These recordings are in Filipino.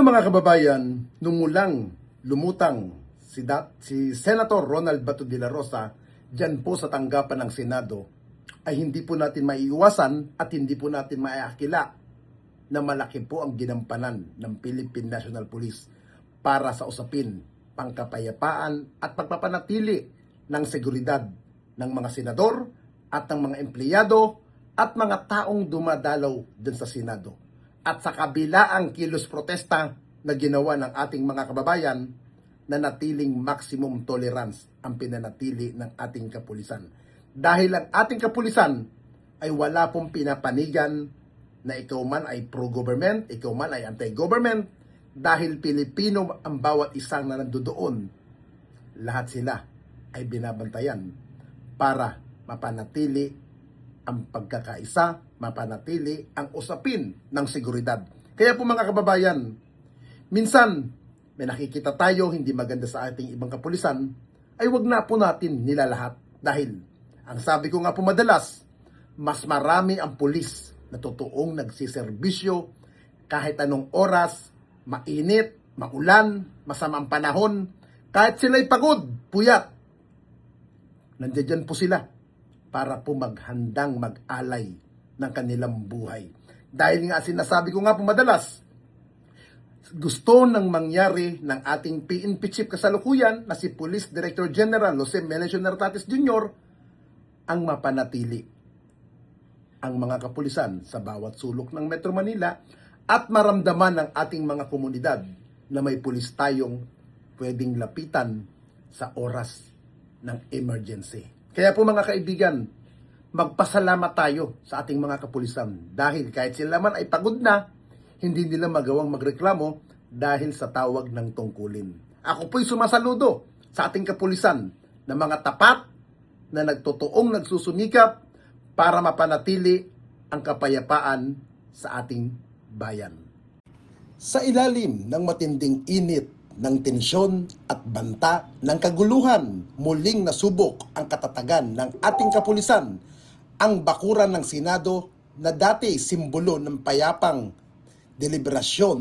Ngayon mga kababayan, numulang lumutang si Senator Ronald Bato de la Rosa dyan po sa tanggapan ng Senado, ay hindi po natin maiiwasan at hindi po natin maiakila na malaki po ang ginampanan ng Philippine National Police para sa usapin, pangkapayapaan at pagpapanatili ng seguridad ng mga senador at ng mga empleyado at mga taong dumadalaw dun sa Senado. At sa kabila ang kilos protesta na ginawa ng ating mga kababayan, na natiling maximum tolerance ang pinanatili ng ating kapulisan. Dahil ang ating kapulisan ay wala pong pinapanigan na ikaw man ay pro-government, ikaw man ay anti-government, dahil Pilipino ang bawat isang na nandoon, lahat sila ay binabantayan para mapanatili ang pagkakaisa, mapanatili ang usapin ng seguridad. Kaya po mga kababayan, minsan may nakikita tayo hindi maganda sa ating ibang kapulisan, ay wag na po natin nilalahat. Dahil, ang sabi ko nga po madalas, mas marami ang pulis na totoong nagsiservisyo kahit anong oras, mainit, maulan, masamang panahon, kahit sila'y pagod, puyat. Nandiyan po sila para po maghandang mag-alay ng kanilang buhay. Dahil nga sinasabi ko nga po madalas, gusto nang mangyari ng ating PNP Chief kasalukuyan na si Police Director General Jose Melencio Nartates Jr. ang mapanatili ang mga kapulisan sa bawat sulok ng Metro Manila at maramdaman ng ating mga komunidad na may pulis tayong pwedeng lapitan sa oras ng emergency. Kaya po mga kaibigan, magpasalamat tayo sa ating mga kapulisan dahil kahit sila man ay pagod na, hindi nila magawang magreklamo dahil sa tawag ng tungkulin. Ako po'y sumasaludo sa ating kapulisan na mga tapat na nagtotoong nagsusumikap para mapanatili ang kapayapaan sa ating bayan. Sa ilalim ng matinding init ng tensyon at banta ng kaguluhan, muling nasubok ang katatagan ng ating kapulisan, ang bakuran ng Senado na dati simbolo ng payapang deliberasyon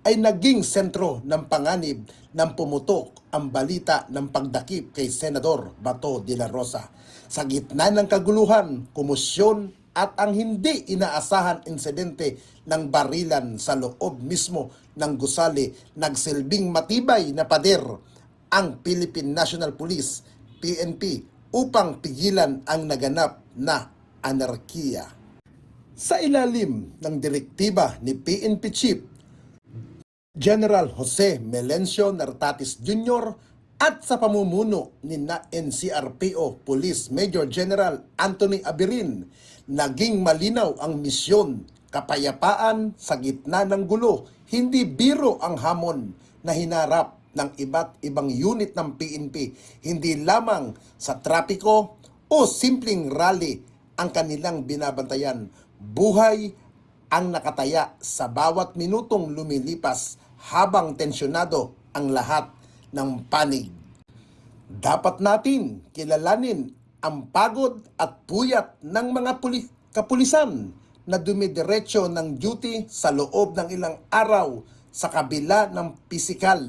ay naging sentro ng panganib ng pumutok ang balita ng pagdakip kay Senador Bato de la Rosa. Sa gitna ng kaguluhan, komosyon at ang hindi inaasahan insidente ng barilan sa loob mismo ng gusali, nagsilbing matibay na pader ang Philippine National Police, PNP, upang pigilan ang naganap na anarkiya. Sa ilalim ng direktiba ni PNP Chief General Jose Melencio Nartates Jr. at sa pamumuno ni NCRPO Police Major General Anthony Abirin, naging malinaw ang misyon, kapayapaan sa gitna ng gulo. Hindi biro ang hamon na hinarap ng iba't ibang unit ng PNP, hindi lamang sa trapiko o simpleng rally ang kanilang binabantayan. Buhay ang nakataya sa bawat minutong lumilipas habang tensyonado ang lahat ng panig. Dapat natin kilalanin ang pagod at puyat ng mga kapulisan na dumidiretso ng duty sa loob ng ilang araw sa kabila ng pisikal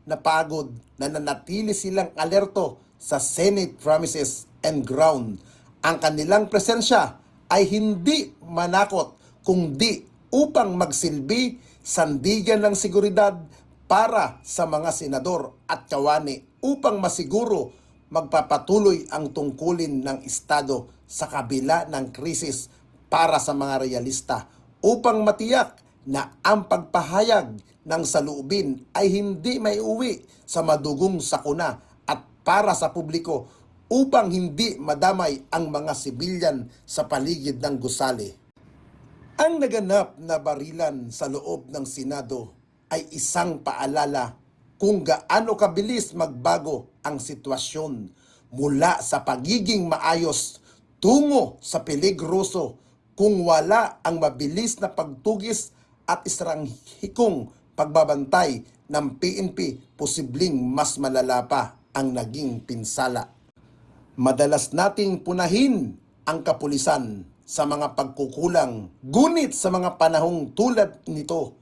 na pagod na nanatili silang alerto sa Senate premises and ground. Ang kanilang presensya ay hindi manakot kundi upang magsilbi sandigan ng seguridad para sa mga senador at kawani upang masiguro magpapatuloy ang tungkulin ng Estado sa kabila ng krisis para sa mga realista upang matiyak na ang pagpahayag ng saloobin ay hindi may uwi sa madugong sakuna at para sa publiko upang hindi madamay ang mga sibilyan sa paligid ng gusali. Ang naganap na barilan sa loob ng Senado ay isang paalala kung gaano kabilis magbago ang sitwasyon mula sa pagiging maayos tungo sa peligroso kung wala ang mabilis na pagtugis at estrahikong pagbabantay ng PNP, posibleng mas malala pa ang naging pinsala. Madalas nating punahin ang kapulisan sa mga pagkukulang, ngunit sa mga panahong tulad nito,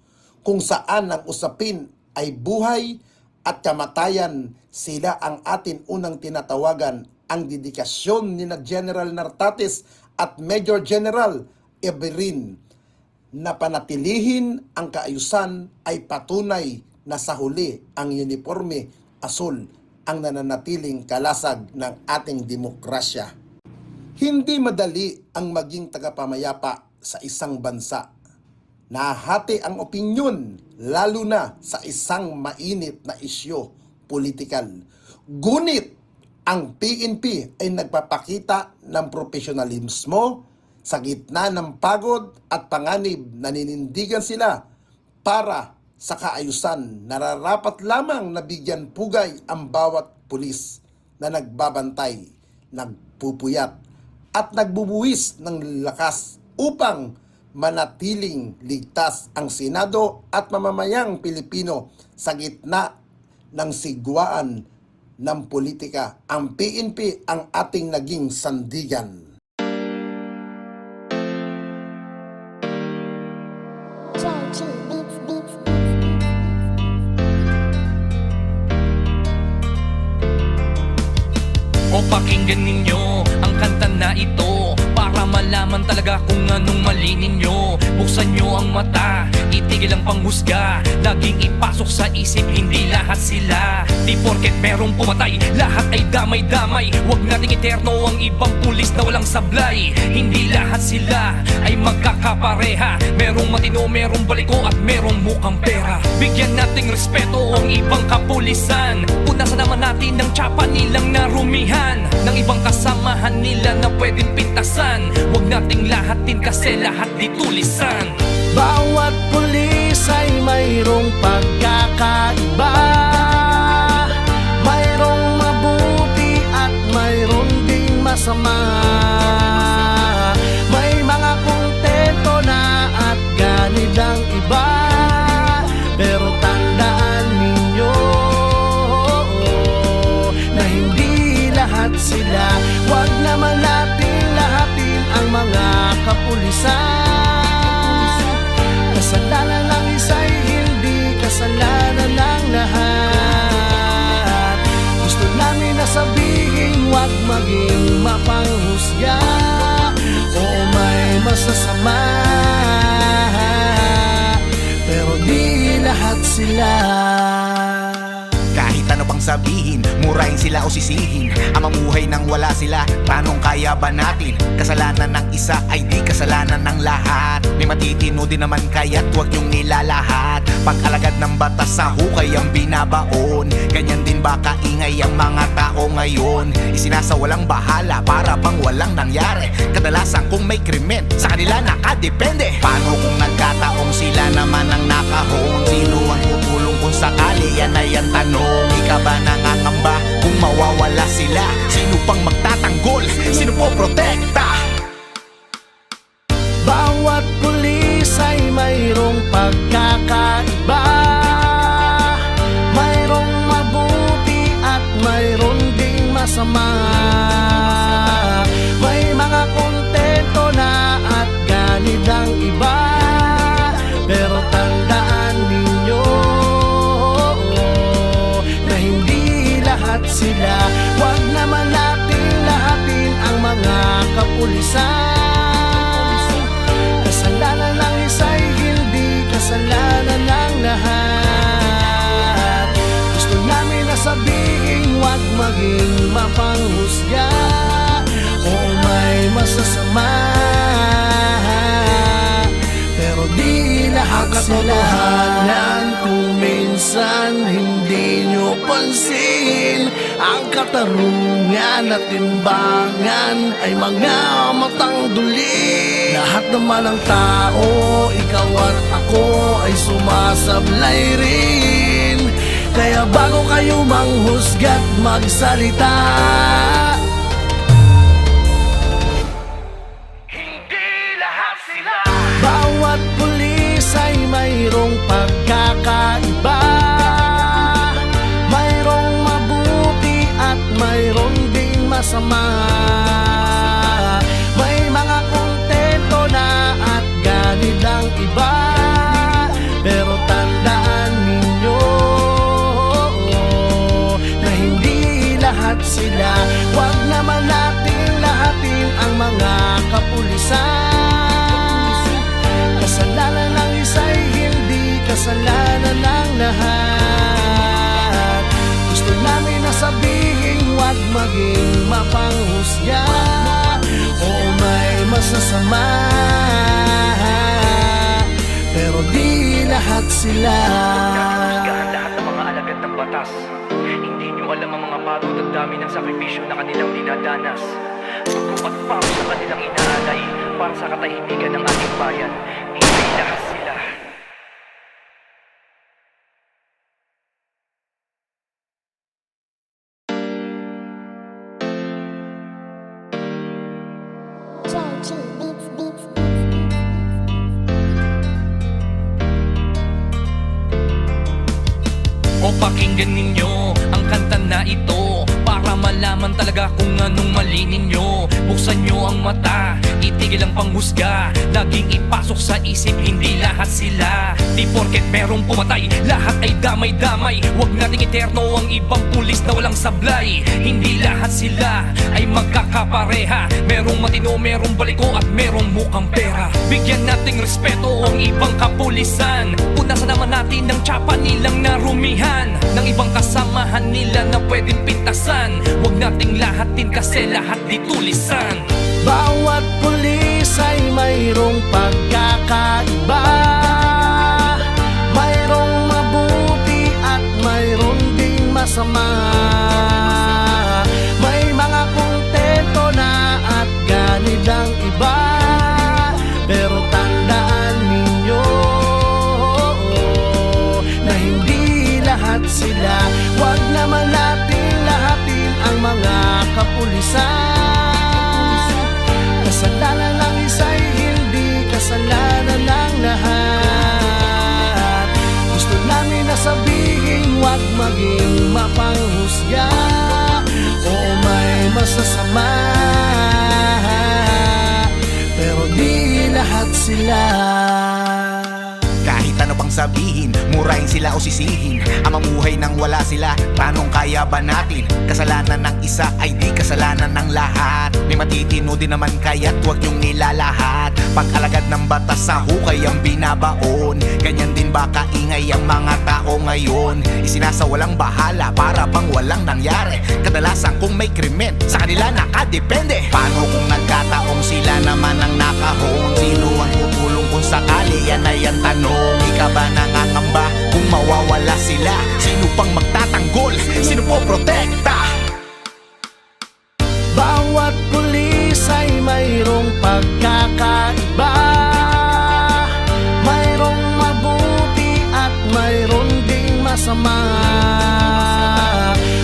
kung saan ang usapin ay buhay at kamatayan. Sila ang atin unang tinatawagan. Ang dedikasyon ni na General Nartates at Major General Eberin na panatilihin ang kaayusan ay patunay na sa huli ang uniforme asul ang nananatiling kalasag ng ating demokrasya. Hindi madali ang maging tagapamayapa sa isang bansa. Nahati ang opinyon, lalo na sa isang mainit na isyu, politikal. Ngunit, ang PNP ay nagpapakita ng profesionalismo sa gitna ng pagod at panganib. Naninindigan sila para sa kaayusan. Nararapat lamang na bigyan pugay ang bawat pulis na nagbabantay, nagpupuyat at nagbubuwis ng lakas upang manatiling ligtas ang Senado at mamamayang Pilipino sa gitna ng sigwaan ng politika. Ang PNP ang ating naging sandigan. O pakinggan ninyo ang kanta na ito para malaman talaga kung anong mali ninyo. Buksan nyo ang mata, itigil ang panghusga. Laging ipasok sa isip, hindi lahat sila. Di porket merong pumatay, lahat ay damay-damay. Huwag nating iterno ang ibang pulis na walang sablay. Hindi lahat sila ay magkakapareha. Merong matino, merong baliko at merong mukhang pera. Bigyan nating respeto ang ibang kapulisan. Punasan naman natin ng tsapa nilang narumihan, ng ibang kasamahan nila na pwedeng pintasan. Huwag nating lahatin kasi lahat di tulisan. Bawat pulis ay mayroong pagkakaiba. Mayroong mabuti at mayroong ding masama. May mga kontento na at ganid ang iba. Pero tandaan ninyo na hindi lahat sila. Huwag naman natin lahatin ang mga kapulisan. Kasalanan ng isa'y hindi kasalanan ng lahat. Gusto namin na sabihin, huwag maging mapanghusga. Oo, may masasama, pero di lahat sila. Kahit ano pang sabihin, murahin sila o sisihin. Ang mamuhay nang wala sila, tanong kaya ba natin? Kasalanan ng isa ay di kasalanan ng lahat. May matitino din naman kaya't huwag yung nilalahat. Pag-alagad ng batas sa hukay ang binabaon. Ganyan din ba kaingay ang mga tao ngayon? Isinasawalang bahala para bang walang nangyari. Kadalasan kung may krimen, sa kanila nakadepende. Paano kung nagkataong sila naman ang nakahon? Sino ang tutulong kung sakali? Yan ay ang tanong. Ika ba nangangamba kung mawawala sila? Sino pang magtatanggol? Sino po protekta? Bawat pulis ay mayroong pagkakaiba. Mayroong mabuti at mayroong ding masama. May mga kontento na at ganid ang iba. Pero tandaan ninyo na hindi lahat sila. Huwag naman natin lahatin ang mga kapulisan. Kasalanan ng isa'y hindi kasalanan ng lahat. Gusto namin na sabihin, huwag maging mapanghusga. Oo, may masasama, pero di lahat sila. Ang katotohanan kung minsan hindi nyo pansin, ang katarungan at timbangan ay mga matang duli. Lahat naman ng tao, ikaw at ako ay sumasablay rin. Kaya bago kayo manghusga't magsalita, Hindi lahat sila. bawat pulis ay mayroong pagkakaiba. Mayroong mabuti at mayroong ding masama. May mga kontento na at ganid ang iba. Pero kasalanan ng lahat. Gusto namin na sabihin, wag maging mapanghusga. Oo, may masasama, pero di lahat sila. Husgahan lahat ng mga alagad ng batas. Hindi nyo alam ang mga pagod at dami ng sakripisyo na kanilang dinadanas. Dugo at pawis sa kanilang inaalay para sa katahimikan ng ating bayan. Hindi lahat sila. Joji beats, beats, beats. O pakinggan ninyo ang kanta na ito para malaman talaga kung anong mali ninyo. Buksan nyo ang mata, itigil ang panghusga. Laging ipasok sa isip, hindi lahat sila. Di porket merong pumatay, lahat ay damay-damay. Huwag nating iterno ang ibang pulis na walang sablay. Hindi lahat sila ay magkakapareha. Merong matino, merong baliko at merong mukhang pera. Bigyan nating respeto ang ibang kapulisan. Punasan naman natin ng tsapa nilang narumihan, ng ibang kasamahan nila na pwedeng pintasan. Huwag nating lahatin kasi lahat di tulisan. Bawat pulis ay mayroong pagkakaiba. Mayroong mabuti at mayroong ding masama. May mga kontento na at ganid ang iba. Pero tandaan ninyo na hindi lahat sila. Huwag naman natin lahatin ang mga kapulisan. Kasalanan ng isa'y hindi kasalanan ng lahat. Gusto namin na sabihin, huwag maging mapanghusga. Oo, may masasama, pero di lahat sila. Kahit ano pang sabihin, murahin sila o sisihin, ang mamuhay nang wala sila, tanong kaya ba natin? Kasalanan ng isa ay di kasalanan ng lahat. May matitino din naman kaya't huwag yung nilalahat. Pag-alagad ng batas sa hukay ang binabaon. Ganyan din ba kaingay ang mga tao ngayon? Isinasawalang bahala para bang walang nangyari. Kadalasan kung may krimen, sa kanila nakadepende. Paano kung nagkataong sila naman ang nakahon? Sino ang tutulong kung sakali? Yan ay ang tanong. Ika ba nangangamba kung mawawala sila? Sino pang magtatanggol? Sino po protekta? Bawat pulis ay mayroong pagkakaiba. Mayroong mabuti at mayroong ding masama.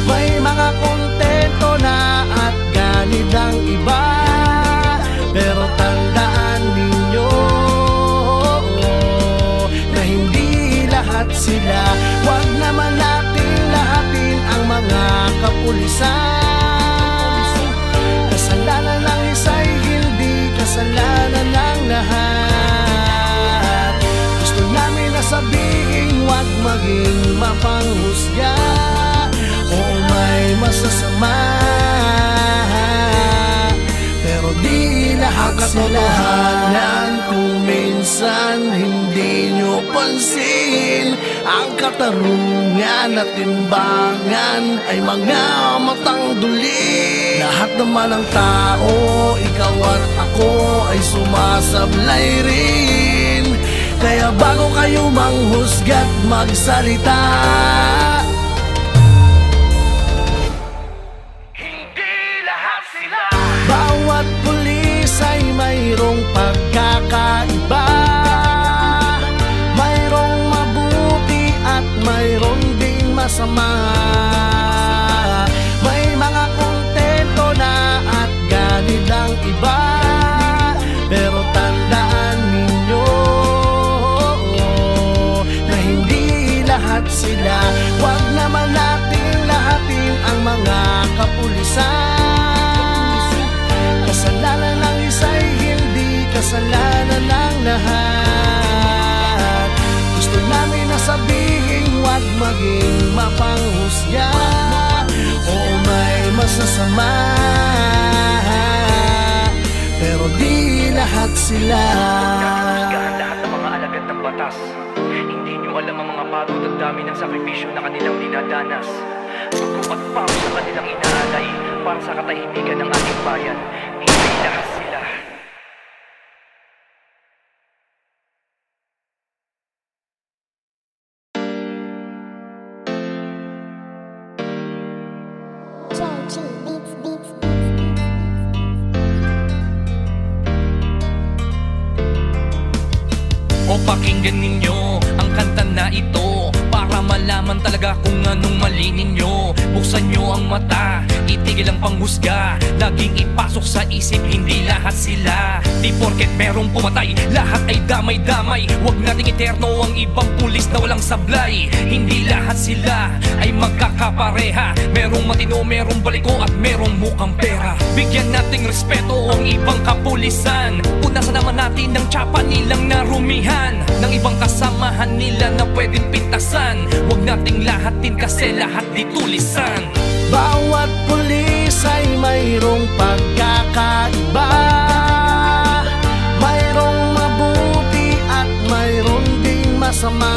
May mga kontento na at ganid ang iba. Pero tandaan ninyo na hindi lahat sila. Huwag naman natin lahatin ang mga kapulisan. Kasalanan ng isa'y hindi kasalanan ng lahat. Gusto namin na sabihin, huwag maging mapanghusga. Oo, may masasama, pero di lahat sila. Kung minsan hindi nyo pansin, ang katarungan at timbangan ay mga matang duli. Lahat naman ng tao, ikaw at ako ay sumasablay rin. Kaya bago kayo manghusga't magsalita, Hindi lahat sila. bawat pulis ay mayroong pagkakaiba. Mayroong mabuti at mayroong ding masama. May mga kontento na at ganid ang iba. Pero tandaan ninyo na hindi lahat sila. Huwag naman natin lahatin ang mga kapulisan. Kasalanan ng isa'y hindi kasalanan ng lahat. Gusto namin na sabihin, huwag maging mapanghusga. Oo, may masasama, pero di lahat sila. Husgahan lahat ng mga alagad ng ng batas. Hindi nyo alam ang mga pagod at dami ng sakripisyo na kanilang dinadanas. Dugo at pawis sa kanilang inaalay para sa katahimikan ng ating bayan. Hindi lahat sila. JG Beats Beats O pakinggan ninyo ang kanta na ito para malaman talaga kung anong mali ninyo. Buksan nyo ang mata, itigil ang panghusga. Laging ipasok sa isip, hindi lahat sila. Di porket merong pumatay, lahat ay damay-damay. Huwag nating iterno ang ibang pulis na walang sablay. Hindi lahat sila ay magkakapareha. Merong matino, merong baliko at merong mukhang pera. Bigyan nating respeto ang ibang kapulisan. Punasan naman natin ng tsapa nilang narumihan, ng ibang kasamahan nila na pwedeng pintasan. Huwag nating lahatin kasi lahat di tulisan. Bawat pulis ay mayroong pagkakaiba. Mayroong mabuti at mayroong ding masama.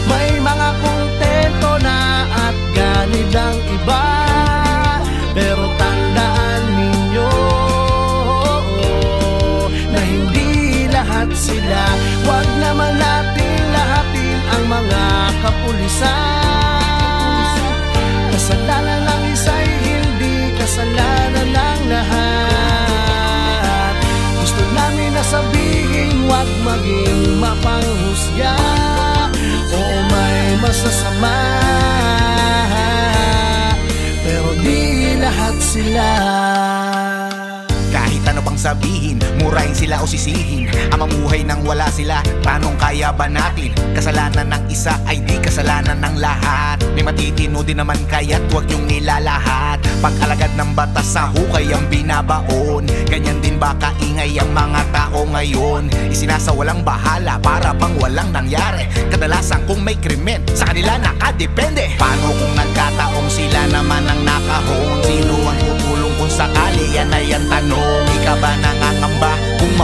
May mga kontento na at ganid ang iba. Pero tandaan ninyo na hindi lahat sila. Huwag naman natin lahatin ang mga kapulisan. Kasalanan ng isa'y hindi kasalanan ng lahat. Gusto namin na sabihin, huwag maging mapanghusga. Oo, may masasama, pero di lahat sila. Kahit ano pang sabihin, murahin sila o sisihin, ang mamuhay nang wala sila, tanong kaya ba natin? Kasalanan ng isa ay di kasalanan ng lahat. May matitino din naman kaya't huwag yung nilalahat. Pag-alagad ng batas sa hukay ang binabaon. Ganyan din ba kaingay ang mga tao ngayon? Isinasawalang bahala para bang walang nangyari. Kadalasan kung may krimen, sa kanila nakadepende. Paano kung nagkataong sila naman ang nakahon? Sino ang tutulong kung sakali? Yan ay ang tanong. Ika ba nangangamba kung